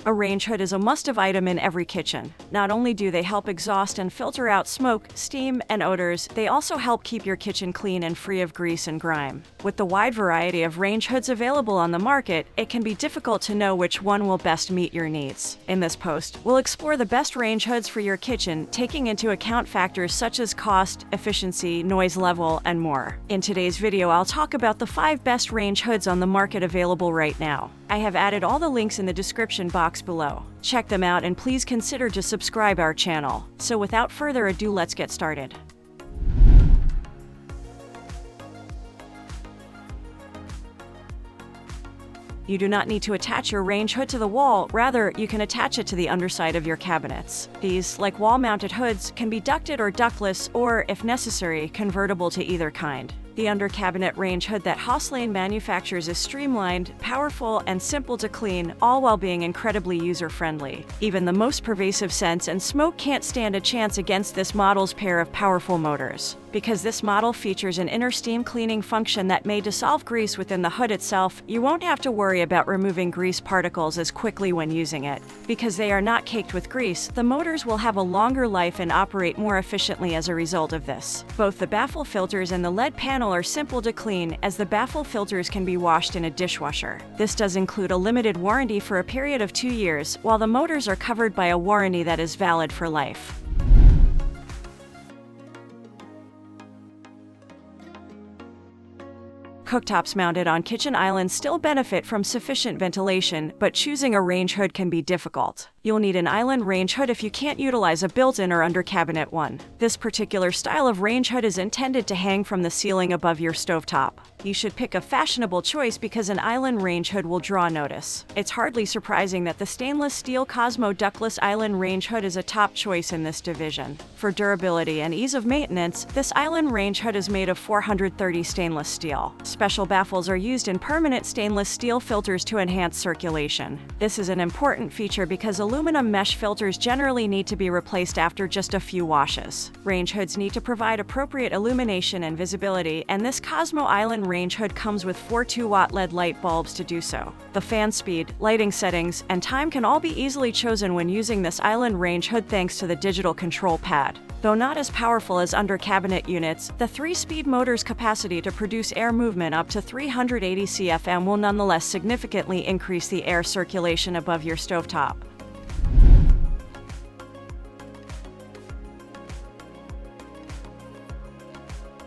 A range hood is a must-have item in every kitchen. Not only do they help exhaust and filter out smoke, steam, and odors, they also help keep your kitchen clean and free of grease and grime. With the wide variety of range hoods available on the market, it can be difficult to know which one will best meet your needs. In this post, we'll explore the best range hoods for your kitchen, taking into account factors such as cost, efficiency, noise level, and more. In today's video, I'll talk about the 5 best range hoods on the market available right now. I have added all the links in the description box below. Check them out and please consider to subscribe our channel. So without further ado, let's get started. You do not need to attach your range hood to the wall, rather, you can attach it to the underside of your cabinets. These, like wall-mounted hoods, can be ducted or ductless, or, if necessary, convertible to either kind. The under-cabinet range hood that Hauslane manufactures is streamlined, powerful, and simple to clean, all while being incredibly user-friendly. Even the most pervasive scents and smoke can't stand a chance against this model's pair of powerful motors. Because this model features an inner steam cleaning function that may dissolve grease within the hood itself, you won't have to worry about removing grease particles as quickly when using it. Because they are not caked with grease, the motors will have a longer life and operate more efficiently as a result of this. Both the baffle filters and the lead panel are simple to clean, as the baffle filters can be washed in a dishwasher. This does include a limited warranty for a period of 2 years, while the motors are covered by a warranty that is valid for life. Cooktops mounted on kitchen islands still benefit from sufficient ventilation, but choosing a range hood can be difficult. You'll need an island range hood if you can't utilize a built-in or under-cabinet one. This particular style of range hood is intended to hang from the ceiling above your stovetop. You should pick a fashionable choice because an island range hood will draw notice. It's hardly surprising that the stainless steel Cosmo ductless island range hood is a top choice in this division. For durability and ease of maintenance, this island range hood is made of 430 stainless steel. Special baffles are used in permanent stainless steel filters to enhance circulation. This is an important feature because aluminum mesh filters generally need to be replaced after just a few washes. Range hoods need to provide appropriate illumination and visibility, and this Cosmo Island range hood comes with 4 2-watt LED light bulbs to do so. The fan speed, lighting settings, and time can all be easily chosen when using this island range hood thanks to the digital control pad. Though not as powerful as under-cabinet units, the 3-speed motor's capacity to produce air movement up to 380 CFM will nonetheless significantly increase the air circulation above your stovetop.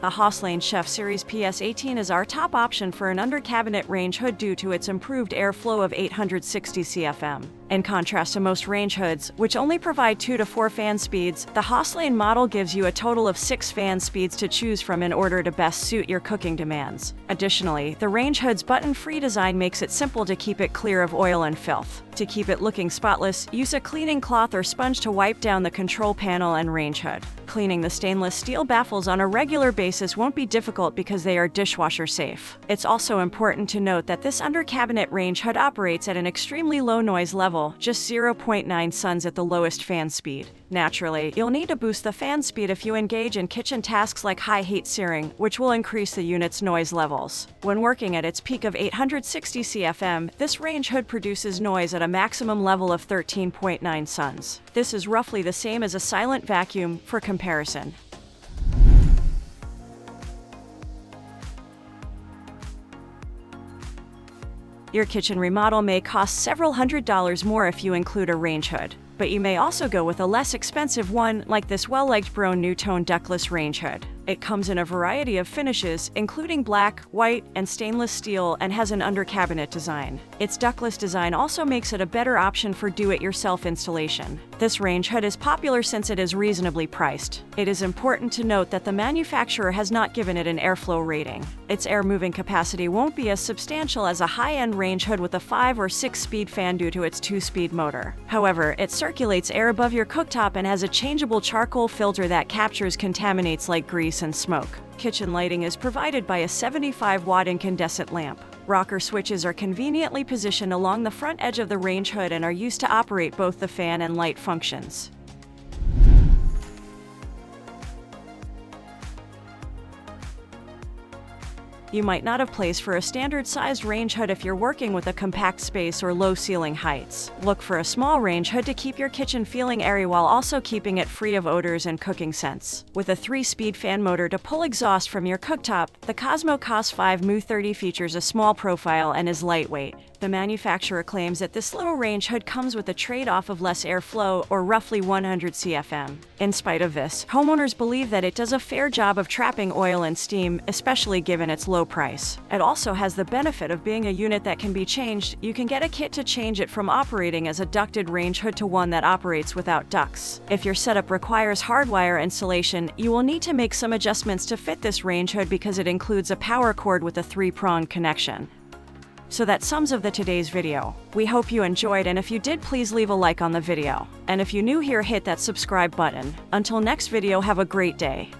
The Hauslane Chef Series PS18 is our top option for an under-cabinet range hood due to its improved airflow of 860 CFM. In contrast to most range hoods, which only provide 2 to 4 fan speeds, the Hauslane model gives you a total of 6 fan speeds to choose from in order to best suit your cooking demands. Additionally, the range hood's button-free design makes it simple to keep it clear of oil and filth. To keep it looking spotless, use a cleaning cloth or sponge to wipe down the control panel and range hood. Cleaning the stainless steel baffles on a regular basis won't be difficult because they are dishwasher safe. It's also important to note that this under-cabinet range hood operates at an extremely low noise level, just 0.9 suns at the lowest fan speed. Naturally, you'll need to boost the fan speed if you engage in kitchen tasks like high heat searing, which will increase the unit's noise levels. When working at its peak of 860 CFM, this range hood produces noise at a maximum level of 13.9 suns. This is roughly the same as a silent vacuum, for comparison. Your kitchen remodel may cost several $100s more if you include a range hood, but you may also go with a less expensive one like this well-liked Broan-NuTone ductless range hood. It comes in a variety of finishes, including black, white, and stainless steel, and has an under-cabinet design. Its ductless design also makes it a better option for do-it-yourself installation. This range hood is popular since it is reasonably priced. It is important to note that the manufacturer has not given it an airflow rating. Its air-moving capacity won't be as substantial as a high-end range hood with a 5 or 6-speed fan due to its 2-speed motor. However, it circulates air above your cooktop and has a changeable charcoal filter that captures contaminants like grease and smoke. Kitchen lighting is provided by a 75-watt incandescent lamp. Rocker switches are conveniently positioned along the front edge of the range hood and are used to operate both the fan and light functions. You might not have place for a standard-sized range hood if you're working with a compact space or low ceiling heights. Look for a small range hood to keep your kitchen feeling airy while also keeping it free of odors and cooking scents. With a 3-speed fan motor to pull exhaust from your cooktop, the Cosmo COS5 Mu30 features a small profile and is lightweight. The manufacturer claims that this little range hood comes with a trade-off of less airflow, or roughly 100 CFM. In spite of this, homeowners believe that it does a fair job of trapping oil and steam, especially given its low price. It also has the benefit of being a unit that can be changed. You can get a kit to change it from operating as a ducted range hood to one that operates without ducts. If your setup requires hardwire installation, you will need to make some adjustments to fit this range hood because it includes a power cord with a 3-pronged connection. So that sums up today's video. We hope you enjoyed, and if you did, please leave a like on the video. And if you're new here, hit that subscribe button. Until next video, have a great day.